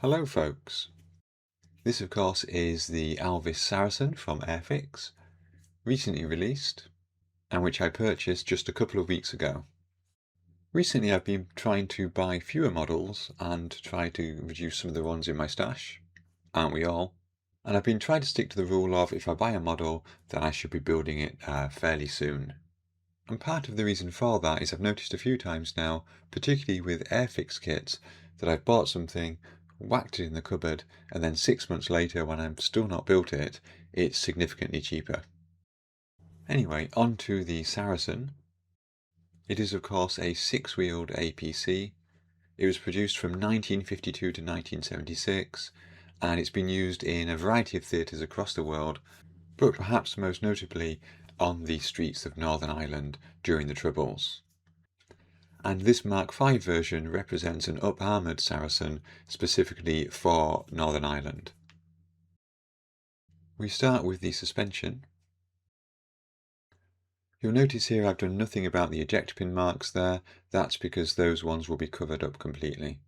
Hello folks. This of course is the Alvis Saracen from Airfix, recently released, and which I purchased just a couple of weeks ago. Recently I've been trying to buy fewer models and try to reduce some of the ones in my stash, aren't we all? And I've been trying to stick to the rule of if I buy a model then I should be building it fairly soon. And part of the reason for that is I've noticed a few times now, particularly with Airfix kits, that I've bought something, whacked it in the cupboard, and then 6 months later when I'm still not built it, it's significantly cheaper. Anyway, on to the Saracen. It is of course a 6-wheeled APC. It was produced from 1952 to 1976, and it's been used in a variety of theatres across the world, but perhaps most notably on the streets of Northern Ireland during the Troubles. And this Mark V version represents an up-armoured Saracen specifically for Northern Ireland. We start with the suspension. You'll notice here I've done nothing about the eject pin marks there. That's because those ones will be covered up completely.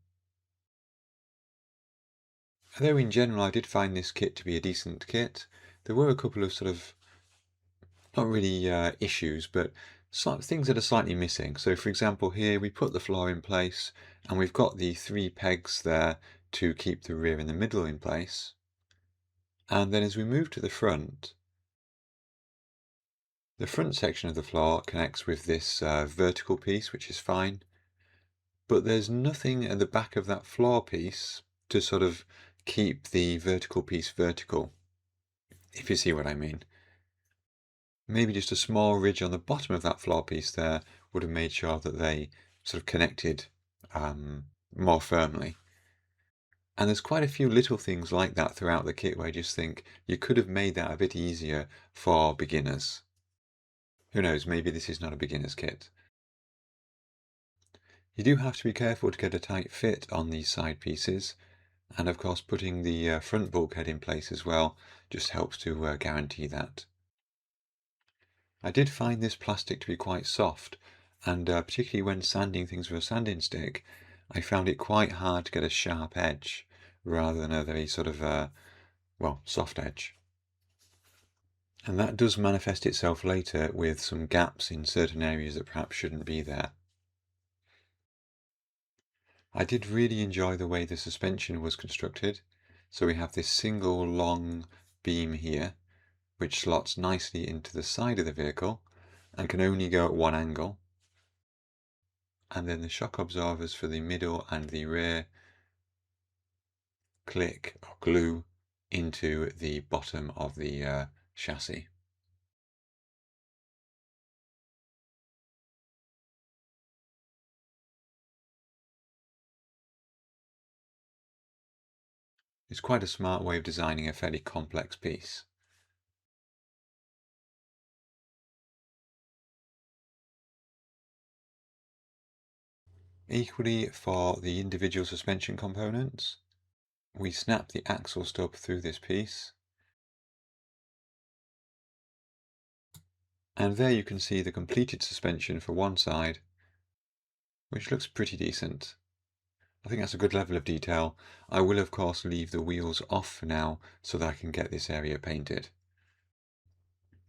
Although in general I did find this kit to be a decent kit, there were a couple of sort of, not really issues, but things that are slightly missing. So for example here we put the floor in place and we've got the 3 pegs there to keep the rear and the middle in place. And then as we move to the front section of the floor connects with this vertical piece, which is fine, but there's nothing at the back of that floor piece to sort of keep the vertical piece vertical, if you see what I mean. Maybe just a small ridge on the bottom of that floor piece there would have made sure that they sort of connected more firmly. And there's quite a few little things like that throughout the kit where I just think you could have made that a bit easier for beginners. Who knows, maybe this is not a beginner's kit. You do have to be careful to get a tight fit on these side pieces, and of course putting the front bulkhead in place as well just helps to guarantee that. I did find this plastic to be quite soft, and particularly when sanding things with a sanding stick, I found it quite hard to get a sharp edge rather than a very sort of, well, soft edge. And that does manifest itself later with some gaps in certain areas that perhaps shouldn't be there. I did really enjoy the way the suspension was constructed. So we have this single long beam here, which slots nicely into the side of the vehicle and can only go at one angle. And then the shock absorbers for the middle and the rear click or glue into the bottom of the chassis. It's quite a smart way of designing a fairly complex piece. Equally for the individual suspension components, we snap the axle stub through this piece. And there you can see the completed suspension for one side, which looks pretty decent. I think that's a good level of detail. I will of course leave the wheels off for now so that I can get this area painted.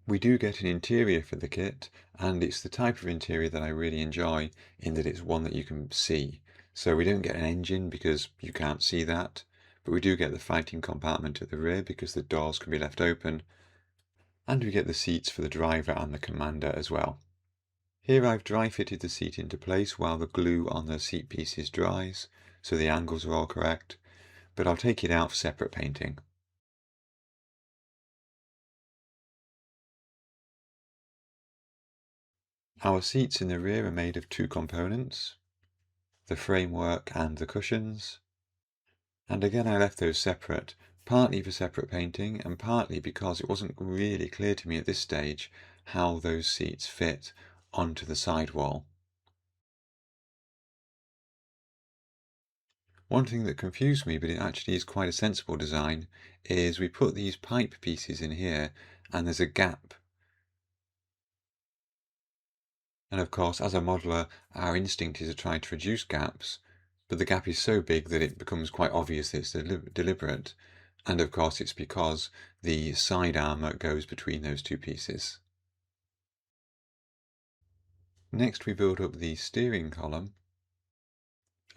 We do get an interior for the kit, and it's the type of interior that I really enjoy in that it's one that you can see. So we don't get an engine because you can't see that, but we do get the fighting compartment at the rear because the doors can be left open, and we get the seats for the driver and the commander as well. Here I've dry fitted the seat into place while the glue on the seat pieces dries, so the angles are all correct, but I'll take it out for separate painting. Our seats in the rear are made of 2 components, the framework and the cushions, and again I left those separate, partly for separate painting and partly because it wasn't really clear to me at this stage how those seats fit onto the sidewall. One thing that confused me, but it actually is quite a sensible design, is we put these pipe pieces in here and there's a gap. And of course, as a modeler, our instinct is to try to reduce gaps, but the gap is so big that it becomes quite obvious that it's deliberate, and of course it's because the side armour goes between those two pieces. Next we build up the steering column,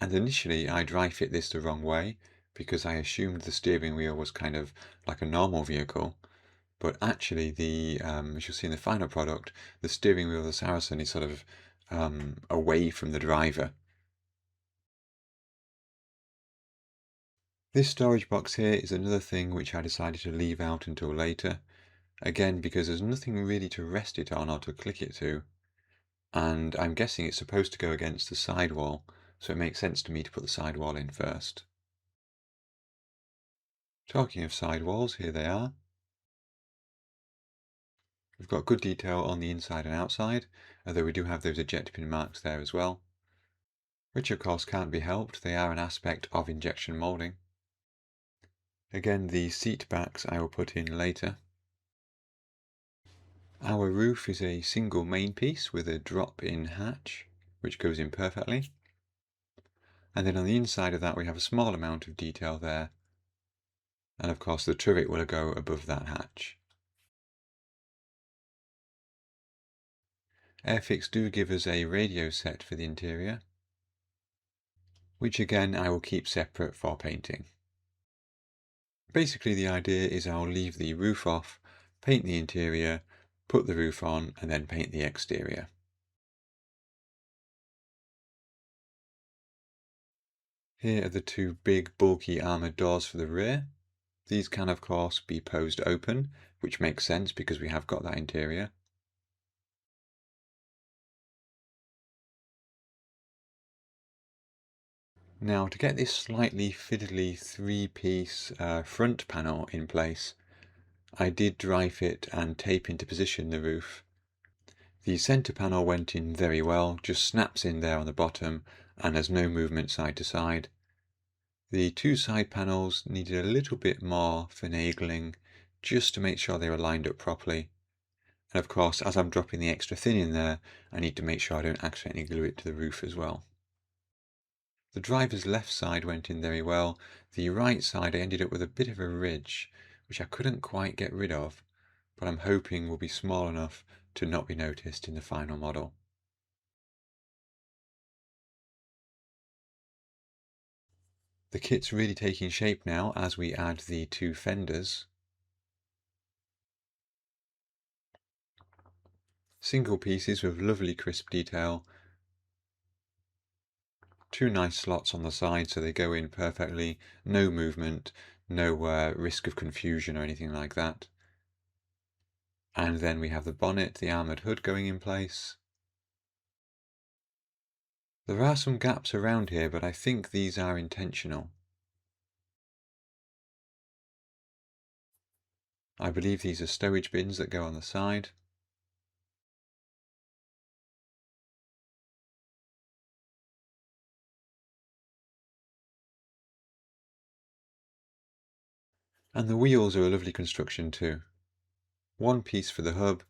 and initially I dry fit this the wrong way because I assumed the steering wheel was kind of like a normal vehicle, but actually as you'll see in the final product, the steering wheel of the Saracen is sort of away from the driver. This storage box here is another thing which I decided to leave out until later, again because there's nothing really to rest it on or to click it to, and I'm guessing it's supposed to go against the sidewall, so it makes sense to me to put the sidewall in first. Talking of sidewalls, here they are. We've got good detail on the inside and outside, although we do have those eject pin marks there as well, which of course can't be helped, they are an aspect of injection moulding. Again, the seat backs I will put in later. Our roof is a single main piece with a drop-in hatch, which goes in perfectly. And then on the inside of that we have a small amount of detail there. And of course the turret will go above that hatch. Airfix do give us a radio set for the interior, which again I will keep separate for painting. Basically the idea is I'll leave the roof off, paint the interior, put the roof on, and then paint the exterior. Here are the two big bulky armoured doors for the rear. These can of course be posed open, which makes sense because we have got that interior. Now to get this slightly fiddly three-piece front panel in place, I did dry fit and tape into position the roof. The centre panel went in very well, just snaps in there on the bottom and there's no movement side to side. The two side panels needed a little bit more finagling just to make sure they were lined up properly. And of course, as I'm dropping the extra thin in there, I need to make sure I don't accidentally glue it to the roof as well. The driver's left side went in very well. The right side I ended up with a bit of a ridge, which I couldn't quite get rid of, but I'm hoping will be small enough to not be noticed in the final model. The kit's really taking shape now as we add the two fenders. Single pieces with lovely crisp detail. Two nice slots on the side so they go in perfectly, no movement, no risk of confusion or anything like that. And then we have the bonnet, the armoured hood going in place. There are some gaps around here, but I think these are intentional. I believe these are stowage bins that go on the side. And the wheels are a lovely construction too. One piece for the hub,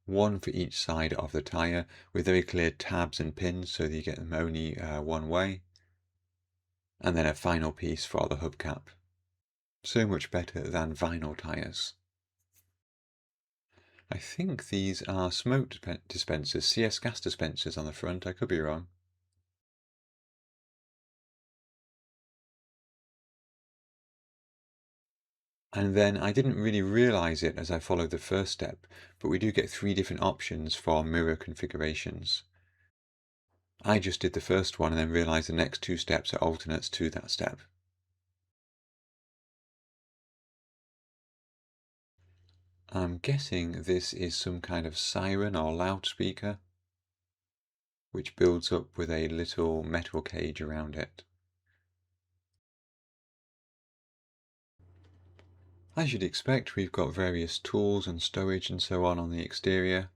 one for each side of the tyre, with very clear tabs and pins so that you get them only one way. And then a final piece for the hubcap. So much better than vinyl tyres. I think these are smoke dispensers, CS gas dispensers on the front, I could be wrong. And then I didn't really realise it as I followed the first step, but we do get three different options for mirror configurations. I just did the first one and then realised the next two steps are alternates to that step. I'm guessing this is some kind of siren or loudspeaker, which builds up with a little metal cage around it. As you'd expect, we've got various tools and stowage and so on the exterior.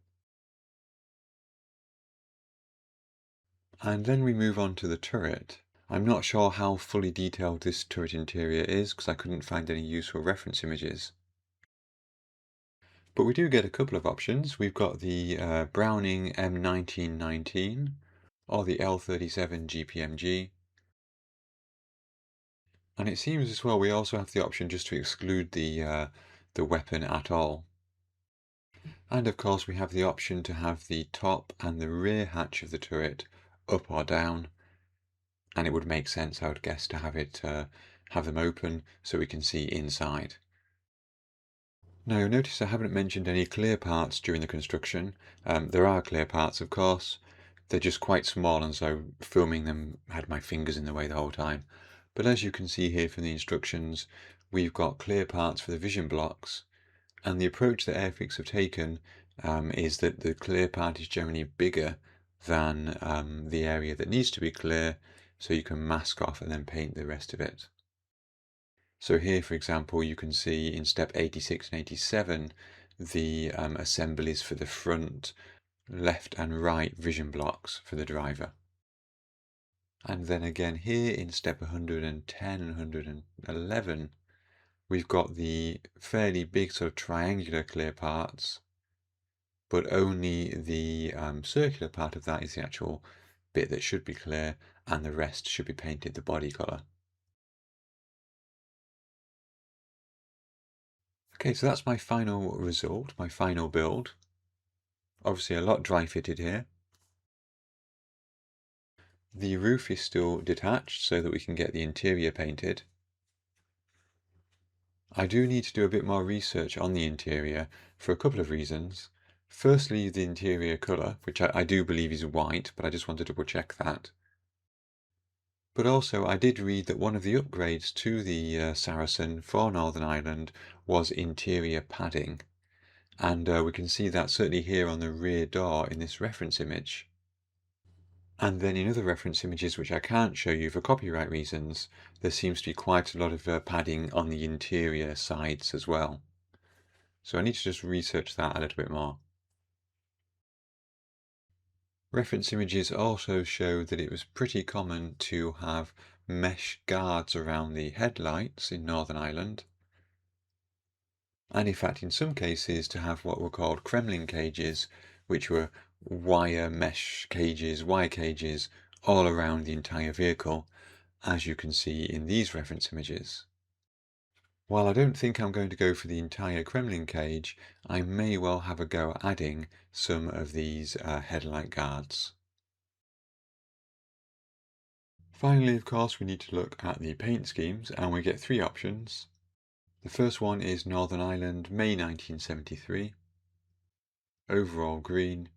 And then we move on to the turret. I'm not sure how fully detailed this turret interior is because I couldn't find any useful reference images. But we do get a couple of options. We've got the Browning M1919 or the L37 GPMG. And it seems as well we also have the option just to exclude the weapon at all. And of course we have the option to have the top and the rear hatch of the turret up or down, and it would make sense, I would guess, to have them open so we can see inside. Now you'll notice I haven't mentioned any clear parts during the construction. There are clear parts, of course. They're just quite small, and so filming them had my fingers in the way the whole time. But as you can see here from the instructions, we've got clear parts for the vision blocks, and the approach that Airfix have taken is that the clear part is generally bigger than the area that needs to be clear, so you can mask off and then paint the rest of it. So here, for example, you can see in step 86 and 87 the assemblies for the front, left and right vision blocks for the driver. And then again here in step 110 and 111, we've got the fairly big sort of triangular clear parts, but only the circular part of that is the actual bit that should be clear, and the rest should be painted the body colour. Okay, so that's my final result, my final build. Obviously a lot dry fitted here. The roof is still detached so that we can get the interior painted. I do need to do a bit more research on the interior for a couple of reasons. Firstly, the interior colour, which I do believe is white, but I just want to double check that. But also I did read that one of the upgrades to the Saracen for Northern Ireland was interior padding. And we can see that certainly here on the rear door in this reference image. And then in other reference images, which I can't show you for copyright reasons, there seems to be quite a lot of padding on the interior sides as well. So I need to just research that a little bit more. Reference images also show that it was pretty common to have mesh guards around the headlights in Northern Ireland. And in fact, in some cases, to have what were called Kremlin cages, which were wire mesh cages, wire cages, all around the entire vehicle, as you can see in these reference images. While I don't think I'm going to go for the entire Kremlin cage, I may well have a go at adding some of these headlight guards. Finally, of course, we need to look at the paint schemes, and we get three options. The first one is Northern Ireland, May 1973, overall green.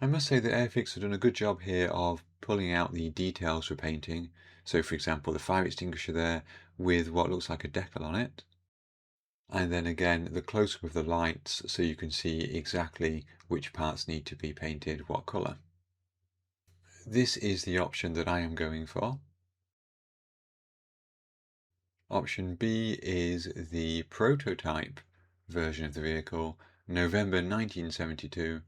I must say that Airfix have done a good job here of pulling out the details for painting. So for example, the fire extinguisher there with what looks like a decal on it. And then again, the close-up of the lights so you can see exactly which parts need to be painted what colour. This is the option that I am going for. Option B is the prototype version of the vehicle, November 1972.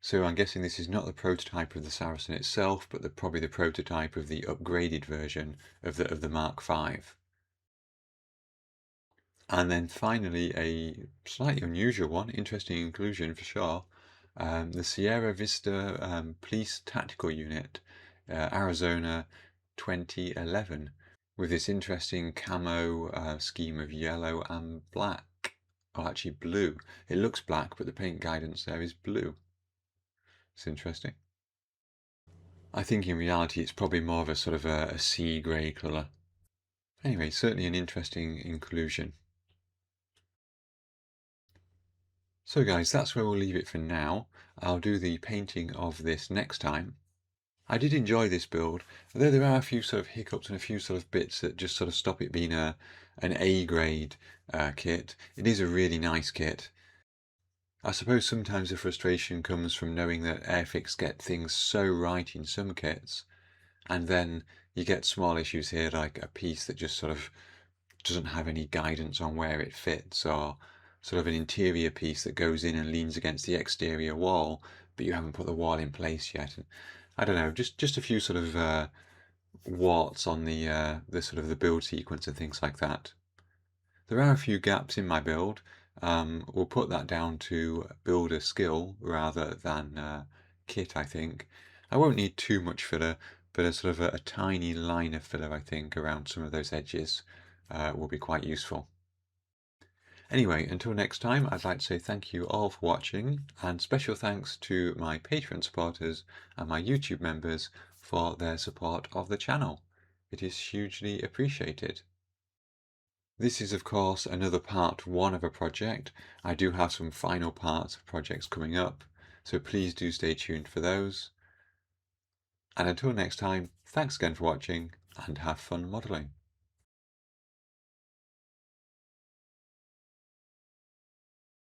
So I'm guessing this is not the prototype of the Saracen itself, but probably the prototype of the upgraded version of the Mark V. And then finally, a slightly unusual one, interesting inclusion for sure, the Sierra Vista Police Tactical Unit, Arizona 2011, with this interesting camo scheme of yellow and black. Oh, actually blue. It looks black, but the paint guidance there is blue. It's interesting. I think in reality it's probably more of a sort of a sea grey colour. Anyway, certainly an interesting inclusion. So guys, that's where we'll leave it for now. I'll do the painting of this next time. I did enjoy this build, although there are a few sort of hiccups and a few sort of bits that just sort of stop it being an A grade kit. It is a really nice kit. I suppose sometimes the frustration comes from knowing that Airfix get things so right in some kits, and then you get small issues here like a piece that just sort of doesn't have any guidance on where it fits, or sort of an interior piece that goes in and leans against the exterior wall, but you haven't put the wall in place yet. And I don't know, just a few sort of warts on the sort of the build sequence and things like that. There are a few gaps in my build. We'll put that down to builder skill rather than kit, I think. I won't need too much filler, but a sort of a tiny liner filler, I think, around some of those edges will be quite useful. Anyway, until next time, I'd like to say thank you all for watching, and special thanks to my Patreon supporters and my YouTube members for their support of the channel. It is hugely appreciated. This is, of course, another part one of a project. I do have some final parts of projects coming up, so please do stay tuned for those. And until next time, thanks again for watching, and have fun modelling.